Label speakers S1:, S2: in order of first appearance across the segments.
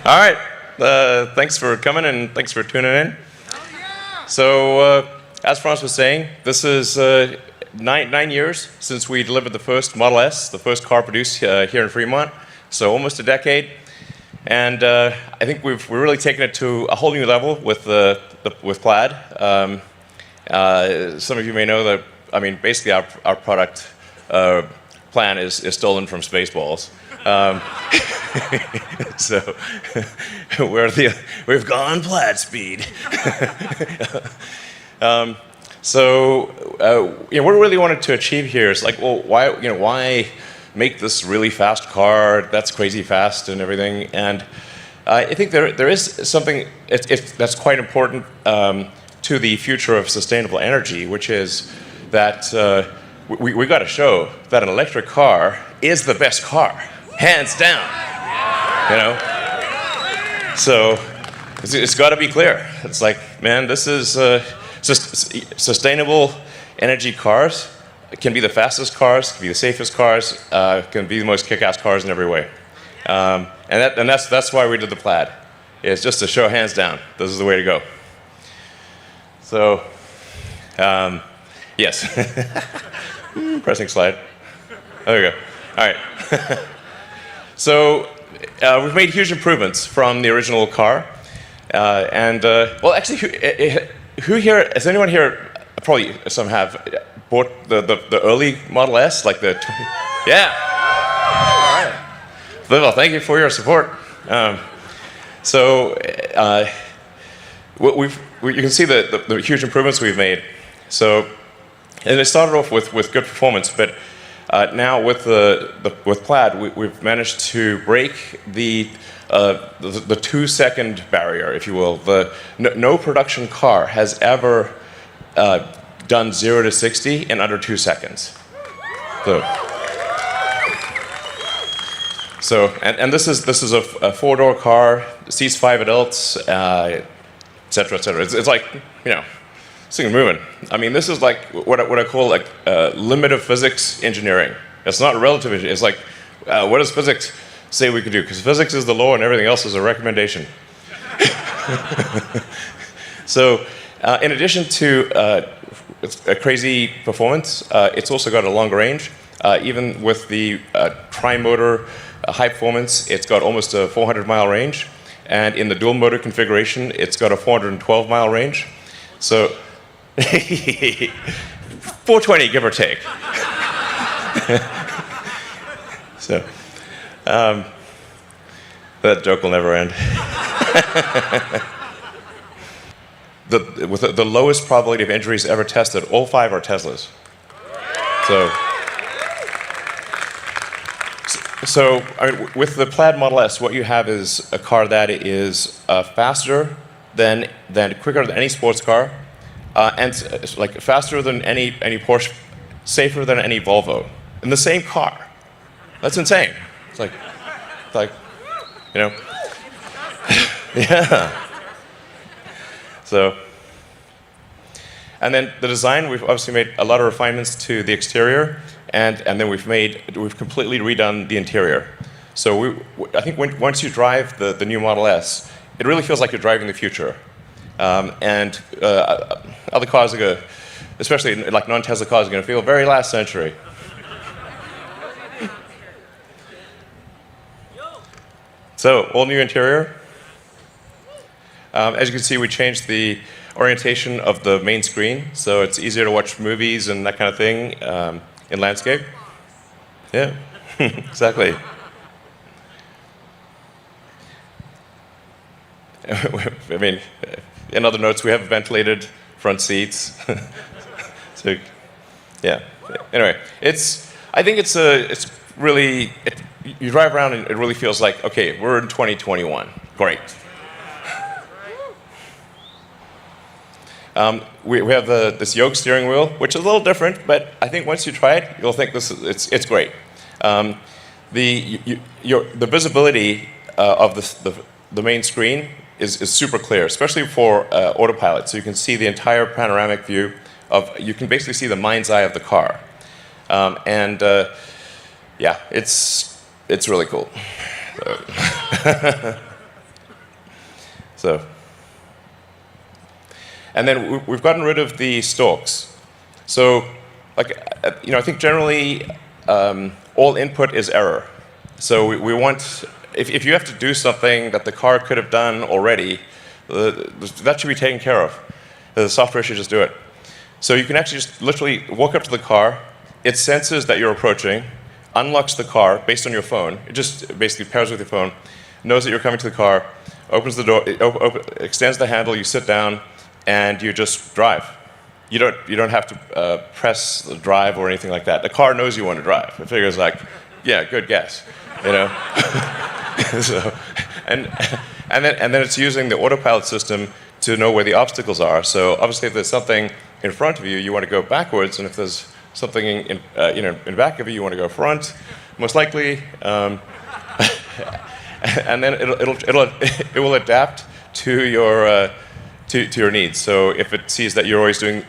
S1: All right. Thanks for coming and thanks for tuning in. So, as Franz was saying, this is 9 years since we delivered the first Model S, the first car produced here in Fremont. So almost a decade. And I think we're really taken it to a whole new level with Plaid. Some of you may know that, I mean, basically our product plan is stolen from Spaceballs. So we've gone Plaid speed. What we really wanted to achieve here is like, well, why make this really fast car that's crazy fast and everything? And I think there is something that's quite important to the future of sustainable energy, which is that we got to show that an electric car is the best car, hands down. You know, so it's got to be clear. It's like, man, this is sustainable energy cars. It can be the fastest cars, can be the safest cars, can be the most kick-ass cars in every way. And that's why we did the Plaid. It's just to show hands down, this is the way to go. So, yes. Pressing slide. There we go. All right. So, we've made huge improvements from the original car. Well, actually, who here, has anyone here, probably some have, bought the early Model S, like the, yeah. All right. Well, thank you for your support. You can see the huge improvements we've made. So, and it started off with good performance, but now with Plaid, we've managed to break the 2-second barrier, if you will. No production car has ever done 0 to 60 in under 2 seconds. And this is a 4-door car, seats 5 adults, et cetera, et cetera. It's like, you know, this thing's moving. I mean, this is like what I call like limit of physics engineering. It's not relative engineering. It's like, what does physics say we could do? Because physics is the law and everything else is a recommendation. So, in addition to a crazy performance, it's also got a longer range. Even with the tri-motor high performance, it's got almost a 400-mile range. And in the dual motor configuration, it's got a 412-mile range. So, 420, give or take. So, that joke will never end. With the lowest probability of injuries ever tested, all 5 are Teslas. So I mean, with the Plaid Model S, what you have is a car that is faster quicker than any sports car, and like faster than any Porsche, safer than any Volvo, in the same car. That's insane. It's like, you know, yeah. So, and then the design, we've obviously made a lot of refinements to the exterior, and then we've completely redone the interior. So I think once you drive the new Model S, it really feels like you're driving the future. And other cars are going to, especially like non-Tesla cars, are going to feel very last century. So, all new interior. As you can see, we changed the orientation of the main screen, so it's easier to watch movies and that kind of thing in landscape. Yeah, exactly. I mean, in other notes, we have ventilated front seats. So, yeah. Anyway, I think it's really, you drive around and it really feels like, okay, we're in 2021. Great. We have this yoke steering wheel, which is a little different, but I think once you try it, you'll think it's great. The visibility of the main screen is super clear, especially for autopilot. So you can see the entire panoramic view you can basically see the mind's eye of the car. And yeah, it's really cool. So, and then we've gotten rid of the stalks. So, like, I think generally all input is error. So we want, if you have to do something that the car could have done already, that should be taken care of. The software should just do it. So you can actually just literally walk up to the car, it senses that you're approaching, unlocks the car based on your phone. It just basically pairs with your phone, knows that you're coming to the car, opens the door, extends the handle, you sit down, and you just drive. You don't have to press the drive or anything like that. The car knows you want to drive. It figures like, yeah, good guess, So, and then it's using the autopilot system to know where the obstacles are. So obviously, if there's something in front of you, you want to go backwards, and if there's something in back of you, you want to go front, most likely. And then it will adapt to your to your needs. So if it sees that you're always doing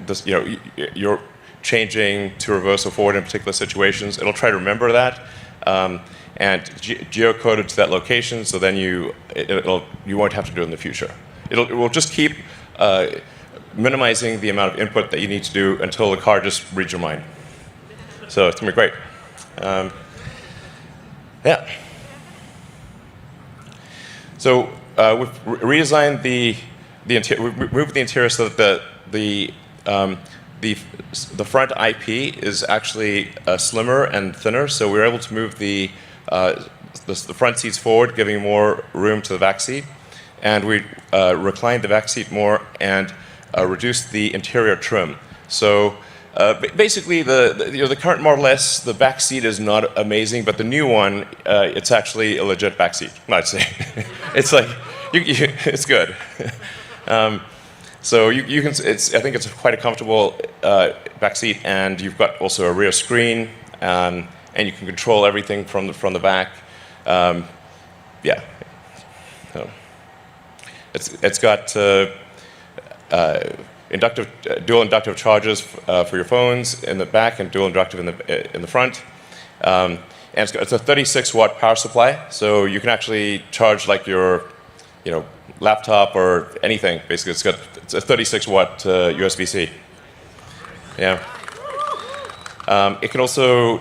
S1: this, you're changing to reverse or forward in particular situations, it'll try to remember that and geocode it to that location. So then you won't have to do it in the future. It will just keep minimizing the amount of input that you need to do until the car just reads your mind. So it's gonna be great. Yeah. So we've redesigned the interior. We moved the interior so that the front IP is actually slimmer and thinner. So we were able to move the front seats forward, giving more room to the back seat, and we reclined the back seat more and reduced the interior trim. So basically, the current Model S, the back seat is not amazing, but the new one, it's actually a legit back seat. I'd say it's like it's good. So you can. I think it's quite a comfortable back seat, and you've got also a rear screen, and you can control everything from the back. Yeah. So it's got dual inductive chargers for your phones in the back and dual inductive in the front. And it's a 36-watt power supply, so you can actually charge like your laptop or anything. Basically, it's a 36-watt USB-C. Yeah. It can also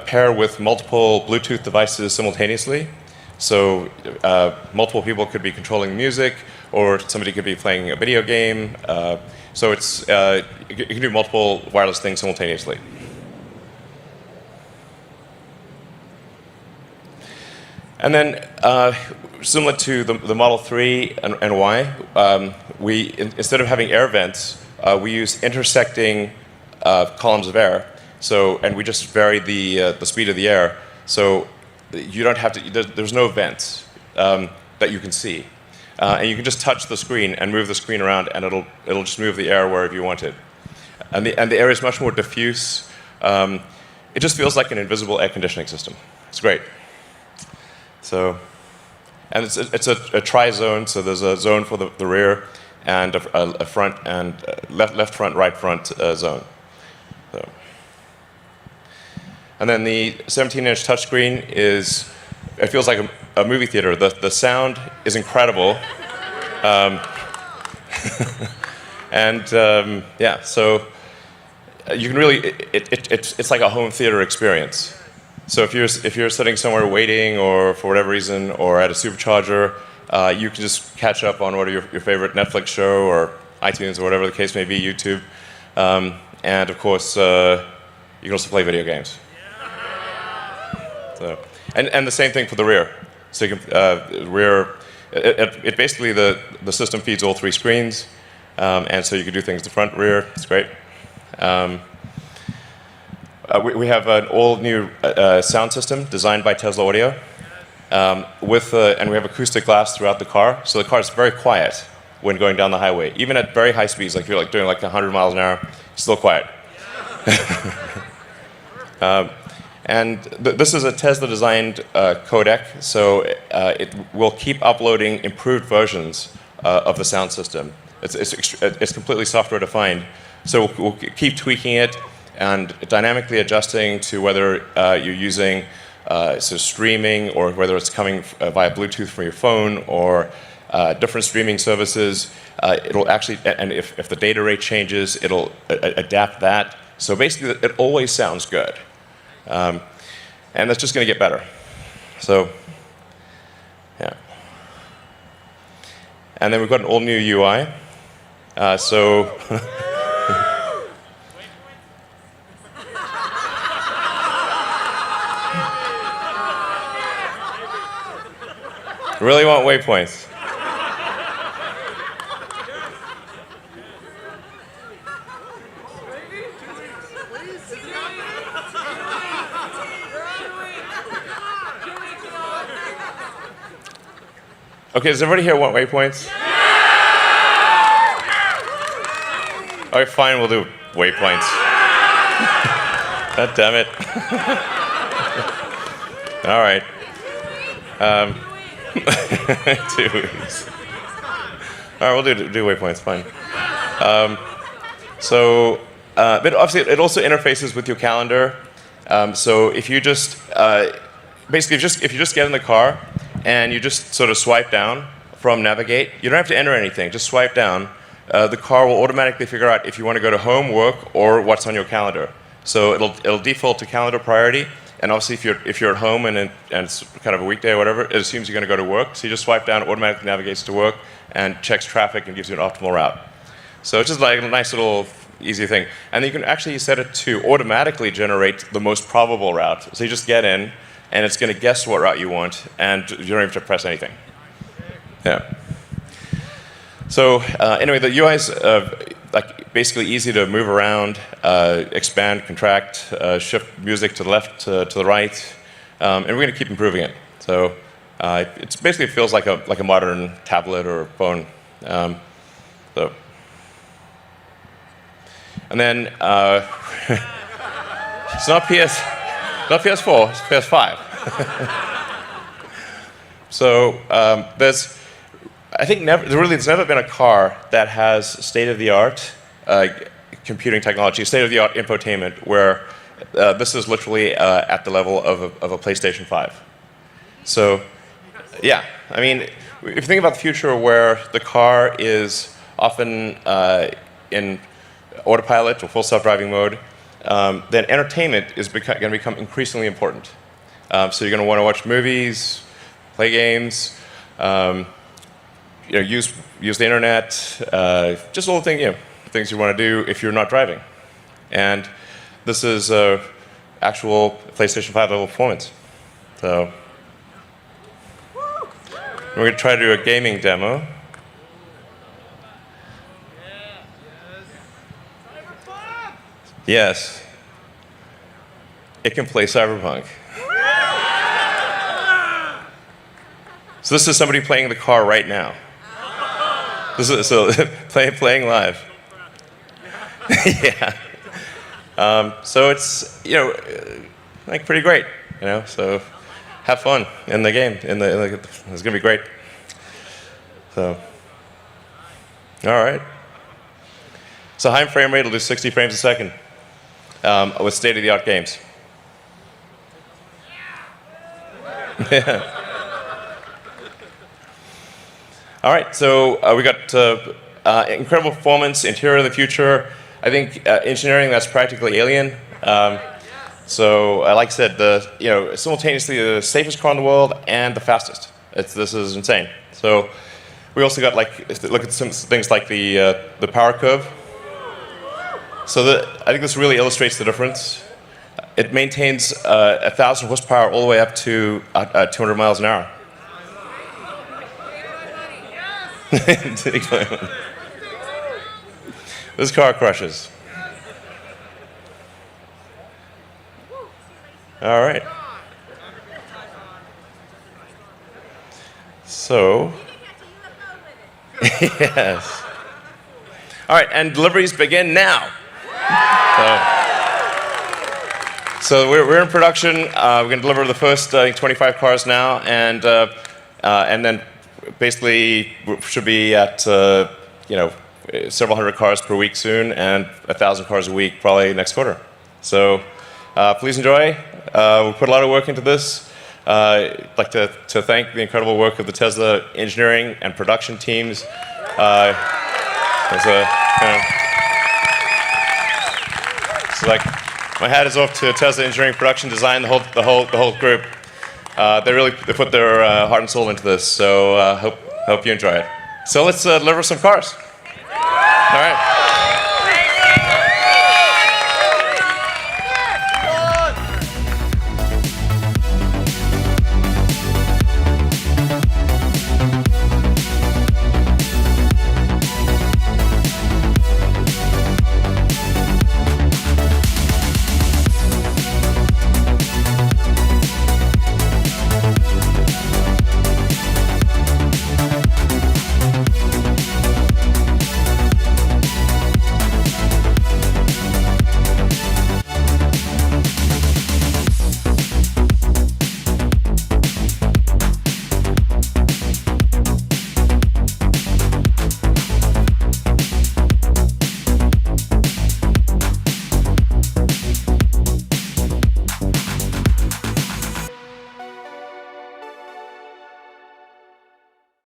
S1: pair with multiple Bluetooth devices simultaneously. So multiple people could be controlling music, or somebody could be playing a video game. So you can do multiple wireless things simultaneously. And then, similar to the Model 3 and Y, instead of having air vents, we use intersecting columns of air. And we just vary the speed of the air. So you don't have to. There's no vents that you can see, and you can just touch the screen and move the screen around, and it'll just move the air wherever you want it. And the air is much more diffuse. It just feels like an invisible air conditioning system. It's great. So, and it's a tri-zone. So there's a zone for the rear, and a front and left front, right front zone. So. And then the 17-inch touchscreen it feels like a movie theater. The sound is incredible. Yeah, so you can really, it's like a home theater experience. So if you're sitting somewhere waiting, or for whatever reason, or at a supercharger, you can just catch up on your favorite Netflix show, or iTunes, or whatever the case may be, YouTube. And of course, you can also play video games. So, and the same thing for the rear. So you can rear. It basically the system feeds all three screens, and so you can do things the front, rear. It's great. We have an all-new sound system designed by Tesla Audio, and we have acoustic glass throughout the car, so the car is very quiet when going down the highway, even at very high speeds, like you're doing 100 miles an hour, it's still quiet. And this is a Tesla-designed codec, so it will keep uploading improved versions of the sound system. It's completely software-defined, So we'll keep tweaking it and dynamically adjusting to whether you're using so streaming or whether it's coming via Bluetooth from your phone or different streaming services. It'll actually, and if the data rate changes, it'll adapt that. So basically, it always sounds good. And that's just going to get better. So, yeah. And then we've got an all-new UI. So really want waypoints. Okay, does everybody here want waypoints? Okay, fine, we'll do waypoints. God damn it. All right. 2 weeks. All right, we'll do waypoints, fine. But obviously, it also interfaces with your calendar. So if you just, basically, if you just get in the car and you just sort of swipe down from Navigate, you don't have to enter anything, just swipe down. The car will automatically figure out if you want to go to home, work, or what's on your calendar. So it'll default to calendar priority. And obviously, if you're at home and it's kind of a weekday or whatever, it assumes you're going to go to work. So you just swipe down, it automatically navigates to work, and checks traffic and gives you an optimal route. So it's just like a nice little easy thing. And you can actually set it to automatically generate the most probable route. So you just get in, and it's going to guess what route you want, and you don't have to press anything. Yeah. So anyway, the UI is like basically easy to move around, expand, contract, shift music to the left, to the right, and we're going to keep improving it. So it basically feels like a modern tablet or phone. And then it's not PS4, it's PS5. So there's never been a car that has state-of-the-art computing technology, state-of-the-art infotainment, where this is literally at the level of a PlayStation 5. So, yeah, I mean, if you think about the future where the car is often in autopilot or full self-driving mode, then entertainment is going to become increasingly important. So you're going to want to watch movies, play games, use the internet, just all the things you want to do if you're not driving. And this is actual PlayStation 5 level performance. So we're going to try to do a gaming demo. Yes. It can play Cyberpunk. So this is somebody playing the car right now. This is playing live. Yeah. So it's like pretty great. So have fun in the game. It's gonna be great. So all right. So high frame rate will do 60 frames a second with state-of-the-art games. Yeah. All right, so we got incredible performance, interior of the future. I think engineering that's practically alien. So, like I said, simultaneously the safest car in the world and the fastest. This is insane. So, we also got look at some things like the power curve. So, I think this really illustrates the difference. It maintains 1,000 horsepower all the way up to 200 miles an hour. This car crushes. All right. So, yes. All right, and deliveries begin now. So we're in production. We're going to deliver the first 25 cars now, and then basically should be at several hundred cars per week soon, and 1,000 cars a week probably next quarter. So please enjoy. We put a lot of work into this. I'd like to thank the incredible work of the Tesla engineering and production teams. So like, my hat is off to Tesla engineering, production, design, the whole group. They put their heart and soul into this. So hope you enjoy it. So let's deliver some cars. All right.